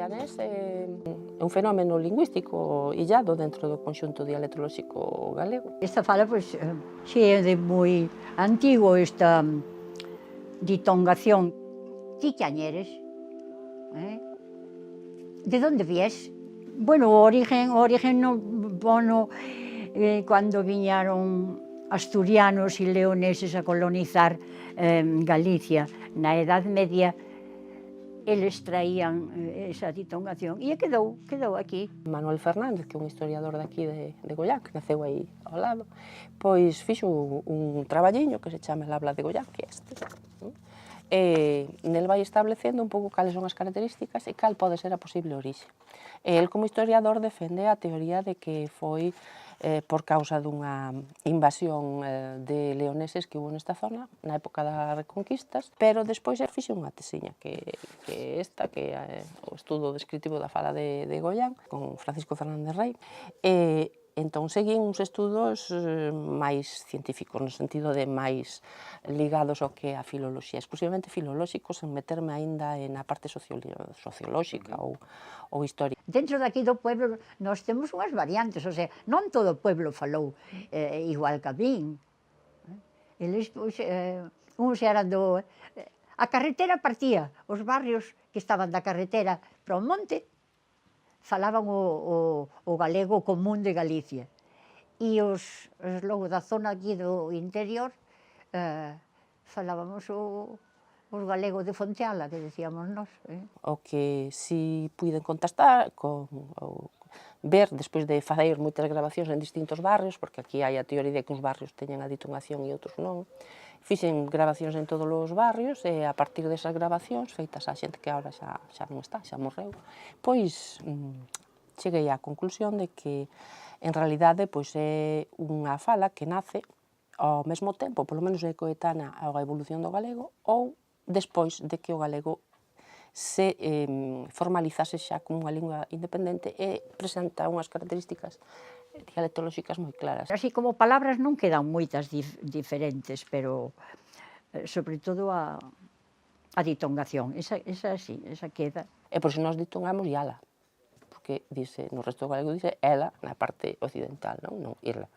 goianés é un fenómeno lingüístico illado dentro do conxunto dialectolóxico galego. Esta fala, pois, xe é de moi antigo esta ditongación. Ti que añeres? De onde vies? Bueno, o origen non, bueno, cando viñaron asturianos e leoneses a colonizar Galicia na Edade Media, eles traían esa ditongación e quedou aquí. Manuel Fernández, que é un historiador daqui de Goián, que naceu aí ao lado, pois fixo un traballiño que se chama El habla de Goián, que é este. E nel vai establecendo un pouco cales son as características e cal pode ser a posible orixe. El, como historiador, defende a teoría de que foi por causa dunha invasión de leoneses que hubo nesta zona na época das reconquistas, pero despois fixe unha tesiña que esta, que é o estudo descritivo da fala de Goián, con Francisco Fernández Rey, e entón seguín uns estudos máis científicos, no sentido de máis ligados ao que é a filoloxía, exclusivamente filolóxicos, en meterme aínda na parte sociolóxica ou histórica. Dentro daqui do pueblo nós temos unhas variantes, o sea, non todo o pueblo falou igual que a min. Eles, pois, uns eran do... A carretera partía, os barrios que estaban da carretera para o monte falaban o galego común de Galicia. E os logo da zona aquí do interior falábamos os galegos de Fonteala, que decíamos nós. O que si puiden contestar, ver, despois de facer moitas grabacións en distintos barrios, porque aquí hai a teoría de que uns barrios teñen a ditongación e outros non, fixen grabacións en todos os barrios e a partir desas grabacións, feitas a xente que agora xa non está, xa morreu, pois cheguei á conclusión de que en realidade pois é unha fala que nace ao mesmo tempo, polo menos é coetánea á evolución do galego, ou despois de que o galego se formalizase xa como unha lingua independente e presenta unhas características dialectolóxicas moi claras. Así como palabras non quedan moitas diferentes, pero sobre todo a ditongación, esa sí, esa queda. E por iso nós ditongamos iala, porque dice, no resto do galego dice ela na parte occidental, non irla.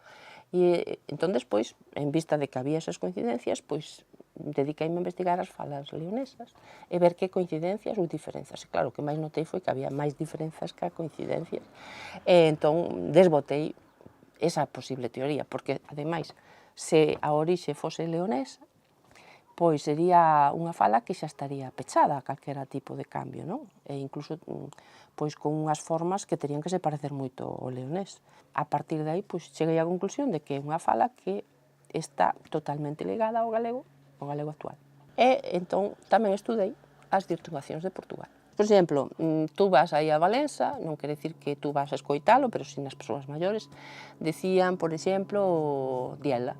E entón despois, en vista de que había esas coincidencias, pois dediqueime a investigar as falas leonesas e ver que coincidencias ou diferenzas. E claro, o que máis notei foi que había máis diferenzas que coincidencias. E entón desbotei esa posible teoría, porque, ademais, se a orixe fose leonesa, pois sería unha fala que xa estaría pechada a calquera tipo de cambio, non? E incluso pois con unhas formas que terían que se parecer moito ao leonés. A partir de aí, pois cheguei á conclusión de que é unha fala que está totalmente ligada ao galego actual. E entón tamén estudei as ditongacións de Portugal. Por exemplo, tú vas aí a Valença, non quere dicir que tú vas a escoitalo, pero si nas persoas maiores decían, por exemplo, diela,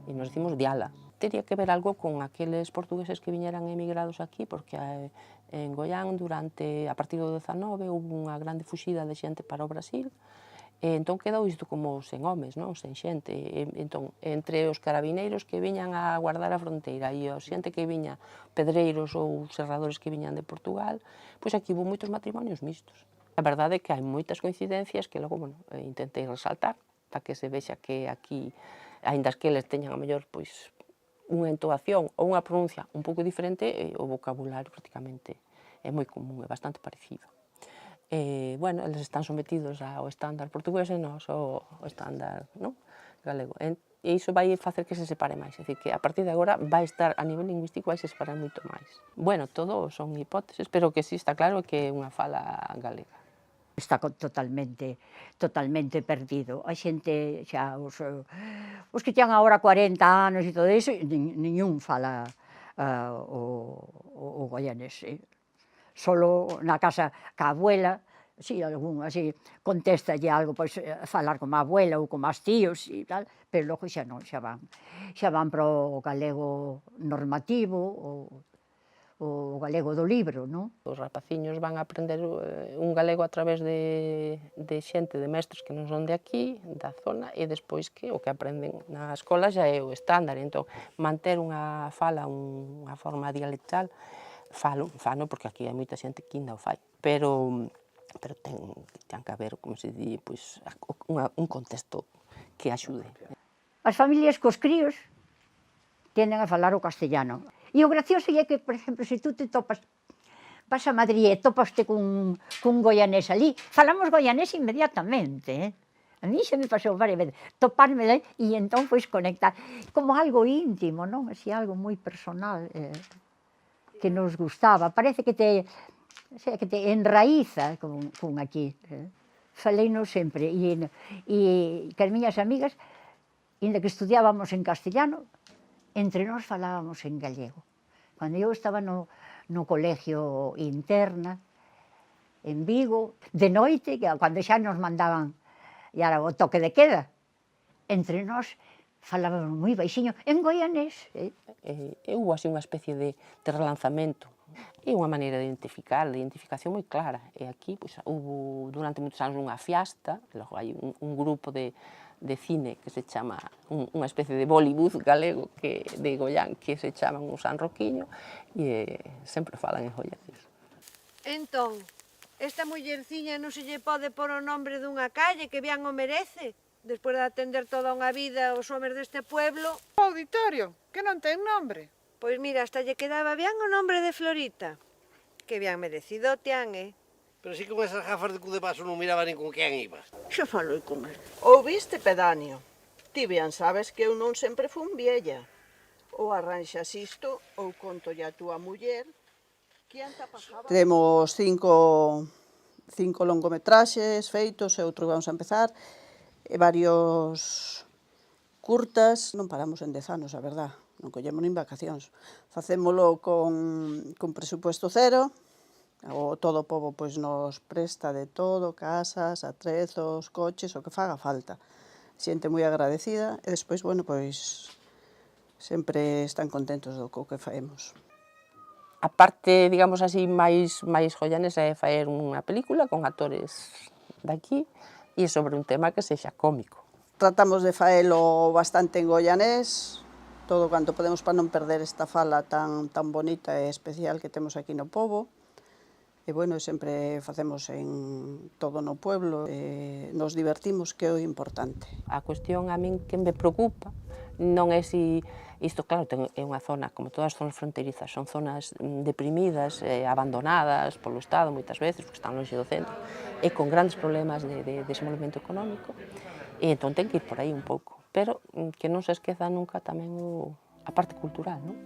e nos decimos diala. Tería que ver algo con aqueles portugueses que viñeran emigrados aquí, porque en Goián, a partir do 19, houve unha grande fuxida de xente para o Brasil, e entón quedou isto como sen homes, non? Sen xente. Entón, entre os carabineiros que viñan a guardar a fronteira e a xente que viña, pedreiros ou serradores que viñan de Portugal, pois aquí houve moitos matrimonios mixtos. A verdade é que hai moitas coincidencias que logo, bueno, intentei resaltar, para que se vexa que aquí, aínda que eles teñan a mellor, pois, unha entoación ou unha pronuncia un pouco diferente, o vocabulario prácticamente é moi común, é bastante parecido. Bueno, eles están sometidos ao estándar portugués e nós ao estándar galego. E iso vai facer que se separe máis, é dicir, que a partir de agora vai estar, a nivel lingüístico, vai se separar moito máis. Bueno, todo son hipóteses, pero que sí está claro que é unha fala galega. Está totalmente perdido. Hai xente, xa, os que teñen agora 40 anos e todo iso, ningún fala o goianés. Solo na casa ca abuela, si, algún así, contéstalle algo, pois falar como a abuela ou como as tíos e tal, pero logo xa non, xa van para o galego normativo, o galego do libro, non? Os rapaciños van a aprender un galego a través de xente, de mestres que non son de aquí, da zona, e despois que o que aprenden na escola xa é o estándar. Entón, manter unha fala, unha forma dialectal, falo porque aquí hai moita xente que ainda o fai, pero ten que haber, como se di, pois, un contexto que axude. As familias cos críos tenden a falar o castellano. E o gracioso é que, por exemplo, se tú te topas, vas a Madrid e topaste cun goianés ali, falamos goianés inmediatamente, A mí xa me pasou varias veces, toparme e entón pois conectar, como algo íntimo, non? Así algo moi personal, que nos gustaba, parece que te enraíza con aquí. Faleino sempre, e que as miñas amigas, inda que estudiábamos en castellano, entre nós falábamos en gallego. Cando eu estaba no colegio interna, en Vigo, de noite, cando xa nos mandaban, e era o toque de queda, entre nós falábamos moi baixiño, en goianés. Houve así unha especie de relanzamento, e unha maneira de identificación moi clara. E aquí, pois, houve durante moitos anos unha fiasta, logo hai un grupo de cine que se chama, unha especie de Bollywood galego de Goián, que se chaman o San Roquiño, e sempre falan en goianés. Entón, esta mullerciña non se lle pode pôr o nombre dunha calle que bien o merece, despois de atender toda unha vida os homes deste pueblo. O auditorio, que non ten nombre. Pois mira, hasta lle quedaba bien o nombre de Florita. Que bien merecido tean, Pero si con esas gafas de cu de paso non miraba nin con quen ibas. Xa falou con el. Ouviste, Pedanio? Ti bien sabes que eu non sempre fun viella. Ou arranxas isto, ou conto a túa muller. Temos cinco longometraxes feitos, e outro vamos a empezar, e varios curtas. Non paramos en 10 anos, a verdad, non collemos nin vacacións. Facémolo con presupuesto cero, todo o pobo pois nos presta de todo, casas, atrezos, coches, o que faga falta. Xente moi agradecida e despois, bueno, pois sempre están contentos do que faemos. A parte, digamos así, máis goianesa é faer unha película con actores daqui e sobre un tema que sexa cómico. Tratamos de faelo bastante en goianés, todo canto podemos para non perder esta fala tan bonita e especial que temos aquí no pobo. E, bueno, sempre facemos en todo no pueblo, nos divertimos, que é o importante. A cuestión a min que me preocupa non é si isto, claro, é unha zona, como todas as zonas fronteirizas, son zonas deprimidas, abandonadas polo Estado moitas veces, porque están longe do centro, e con grandes problemas de desenvolvemento económico, e entón ten que ir por aí un pouco, pero que non se esqueza nunca tamén a parte cultural, non?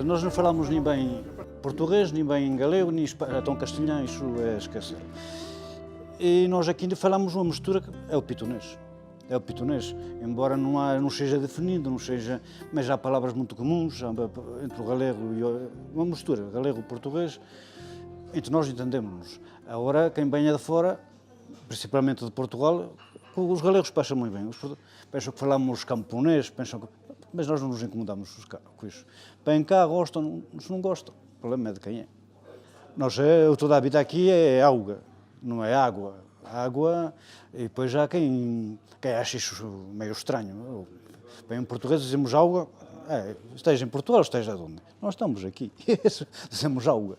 Nós non falamos nin ben portugués, nin ben galego, nin entón castelhán, iso é esquecer. E nós aqui falamos unha mistura que é o pitonés. É o pitonés, embora non seja definido, mas há palavras muito comuns entre o galego e uma mistura, galego-português, entre nós entendemos-nos. Agora, quem venha de fora, principalmente de Portugal, os galegos pensam muito bem, pensam que falamos camponês, mas nós não nos incomodamos com isso. Vêm cá, gostam, se não gostam, o problema é de quem é. Toda a vida aqui é auga, não é água. Água, e depois há quem acha isso meio estranho. Bem, em português dizemos auga, esteja em Portugal, esteja onde. Nós estamos aqui, dizemos auga.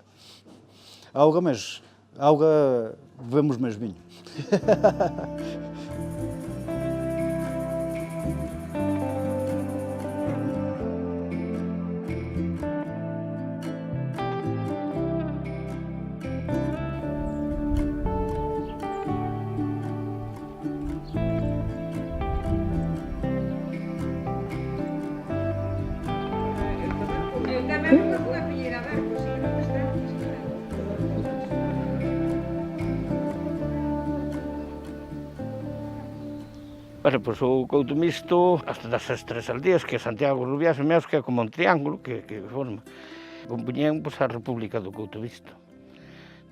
Auga, mas auga bebemos mais vinho. Bueno, pois o couto mixto, hasta das 3 aldeas, que é Santiago, Rubiás e Meos, que é como un triángulo que forma. Compuñen pois, a República do Couto Mixto.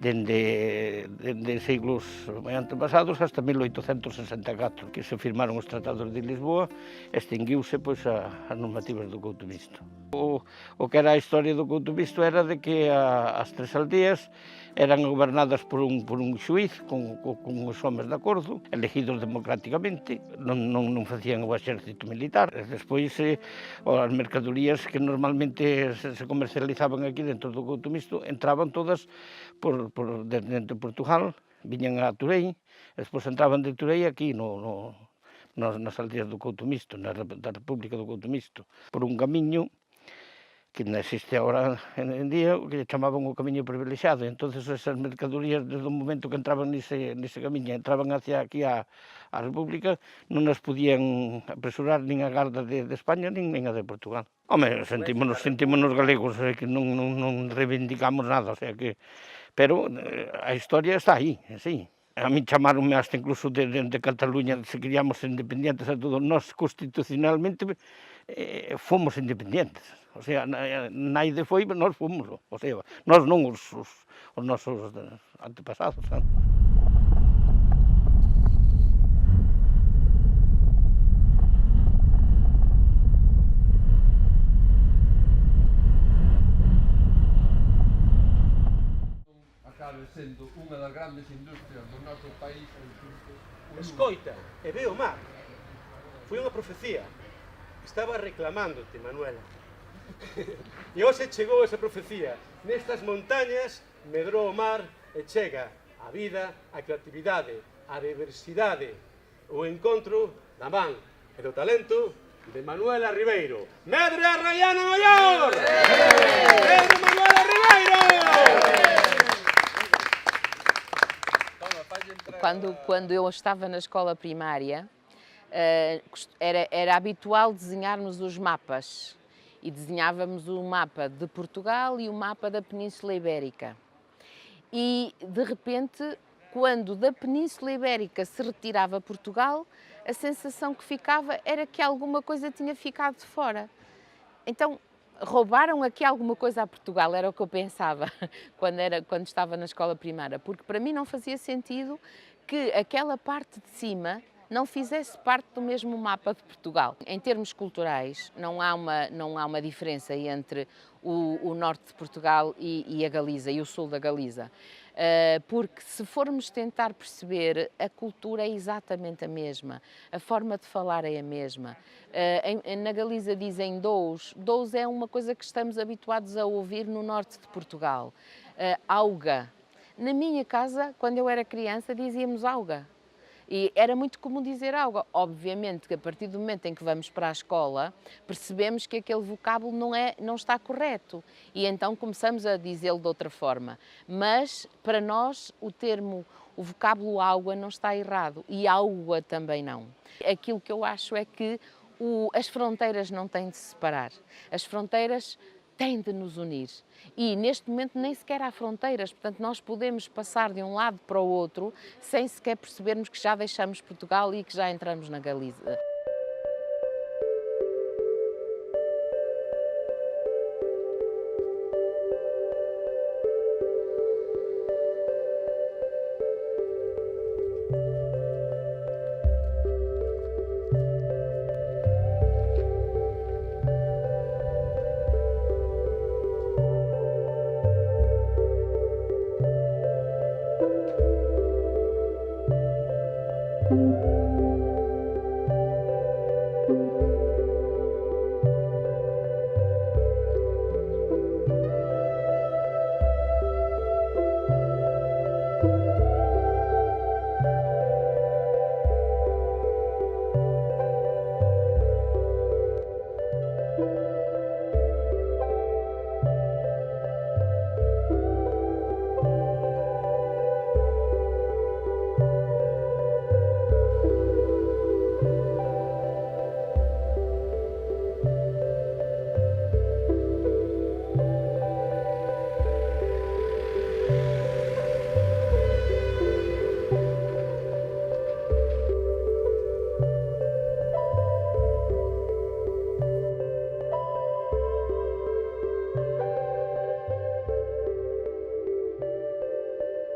Dende siglos moi antepasados hasta 1864, que se firmaron os tratados de Lisboa, extinguiuse pois, as normativas do Couto Mixto. O que era a historia do Couto Mixto era de que as 3 aldeas eran gobernadas por un xuiz con os homes de acordo, elegidos democráticamente, non facían o exército militar. Despois, as mercadorías que normalmente se comercializaban aquí dentro do Couto Mixto entraban todas dentro de Portugal, viñan a Turei, despois entraban de Turei aquí nas aldeas do Couto Mixto, da República do Couto Mixto, por un camiño que non existe agora en día, que chamaban o camiño privilexiado. Entonces esas mercadorías, desde o momento que entraban nese camiño, entraban hacia aquí a República, non as podían apresurar nin a Garda de España, nin a de Portugal. Home, sentímonos galegos, que non reivindicamos nada, o sea que... Pero a historia está aí, sí. A mí chamaronme hasta incluso de Cataluña, se queríamos ser independientes a todo. Nós, constitucionalmente, fomos independientes. O sea, naide foi, nós fomos. O sea, nós non os nosos antepasados, sabe? Acabe sendo unha das grandes industrias do noso país. Escoita, e ve o mar. Foi unha profecía. Estaba reclamándote, Manuela. E hoxe chegou esa profecía. Nestas montañas medrou o mar e chega a vida, a creatividade, a diversidade, o encontro da man e do talento de Manuela Ribeiro. Medre a Rayana Maior! Medre Manuela Ribeiro! Quando eu estava na escola primária, era habitual desenharmos os mapas. E desenhávamos o mapa de Portugal e o mapa da Península Ibérica. E, de repente, quando da Península Ibérica se retirava Portugal, a sensação que ficava era que alguma coisa tinha ficado de fora. Então, roubaram aqui alguma coisa a Portugal, era o que eu pensava quando estava na escola primária, porque para mim não fazia sentido que aquela parte de cima não fizesse parte do mesmo mapa de Portugal. Em termos culturais, não há uma diferença entre o norte de Portugal e a Galiza, e o sul da Galiza. Porque se formos tentar perceber, a cultura é exatamente a mesma, a forma de falar é a mesma. Na Galiza dizem dous é uma coisa que estamos habituados a ouvir no norte de Portugal. Auga. Na minha casa, quando eu era criança, dizíamos auga. E era muito comum dizer auga. Obviamente que a partir do momento em que vamos para a escola, percebemos que aquele vocábulo não está correto e então começamos a dizê-lo de outra forma. Mas, para nós, o vocábulo água não está errado e água também não. Aquilo que eu acho é que as fronteiras não têm de se separar. As fronteiras têm de nos unir. E neste momento nem sequer há fronteiras, portanto nós podemos passar de um lado para o outro sem sequer percebermos que já deixamos Portugal e que já entramos na Galiza.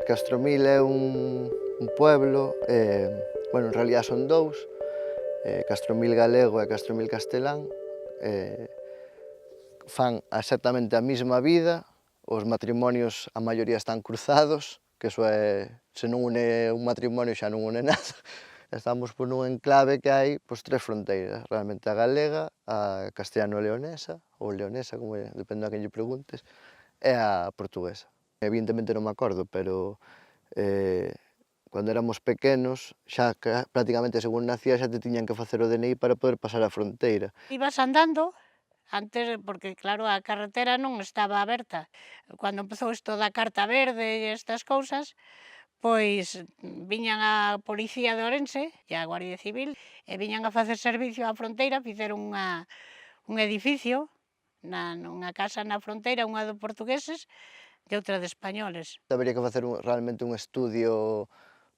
Castromil é un pueblo, bueno, en realidad son dous, Castromil galego e Castromil castelán, fan exactamente a mesma vida, os matrimonios a maioría están cruzados, que eso é, se non une un matrimonio xa non une nada. Estamos por un enclave que hai tres fronteiras, realmente a galega, a castellano-leonesa, ou leonesa, como depende a quen lle preguntes, e a portuguesa. Evidentemente non me acordo, pero cando éramos pequenos, xa prácticamente según nacía xa te tiñan que facer o DNI para poder pasar a fronteira. Ibas andando, antes, porque claro, a carretera non estaba aberta. Cando empezou isto da Carta Verde e estas cousas, pois viñan a Policía de Ourense e a Guardia Civil e viñan a facer servicio á fronteira, fixeron un edificio, unha casa na fronteira, unha de portugueses e outra de españoles. Habería que facer realmente un estudio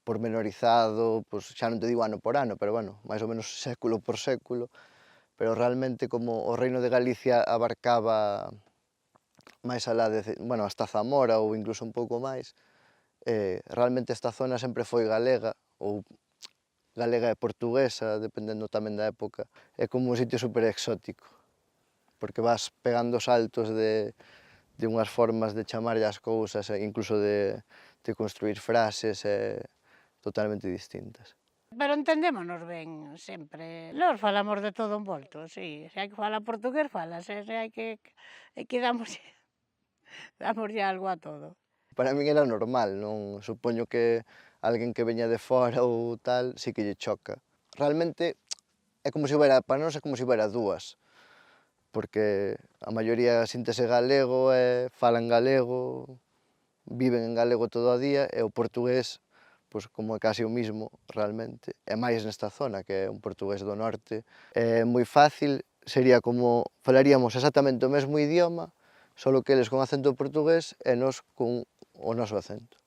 pormenorizado, xa non te digo ano por ano, pero bueno, máis ou menos século por século, pero realmente como o Reino de Galicia abarcaba máis alá de, bueno, hasta Zamora ou incluso un pouco máis, realmente esta zona sempre foi galega, ou galega e portuguesa, dependendo tamén da época. É como un sitio super exótico, porque vas pegando saltos de unhas formas de chamarlle as cousas, incluso de construir frases totalmente distintas. Pero entendémonos ben, sempre. Nós falamos de todo envolto, sí. Se hai que falar portugués, falas. Se hai que damoslle algo a todo. Para min era normal, non supoño que alguén que veña de fora ou tal, sí que lle choca. Realmente é como se houbera, para nós é como se houbera dúas, porque a maioría síntese galego e falan galego, viven en galego todo o día, e o portugués, pois como é casi o mismo, realmente, e máis nesta zona, que é un portugués do norte. É moi fácil, sería como falaríamos exactamente o mesmo idioma, só que eles con acento portugués e nós con o noso acento.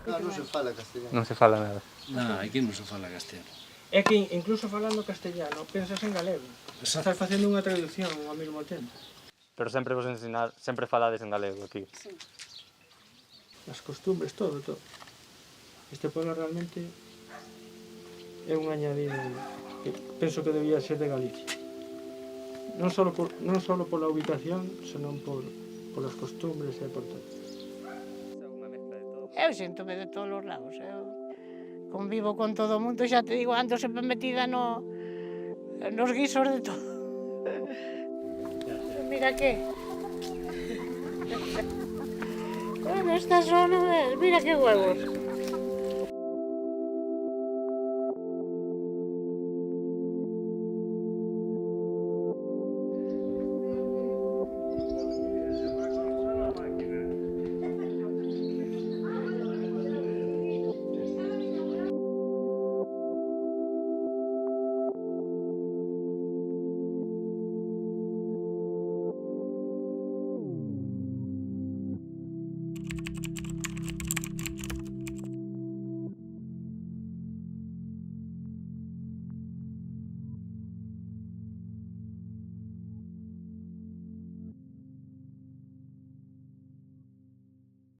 Non se fala castellano. Non se fala nada. Non, aquí non se fala castellano. É que incluso falando castellano pensas en galego. Estás facendo unha traducción ao mesmo tempo. Pero sempre vos ensinar, sempre falades en galego aquí. Sí. As costumbres, todo. Este pueblo realmente é un añadido que penso que debía ser de Galicia. Non só pola ubicación, senón polas costumbres e por todo. Eu síntome de todos os lados. Eu convivo con todo o mundo, xa te digo, ando sempre metida nos guisos de todo. Mira que... En esta zona, mira que huevos.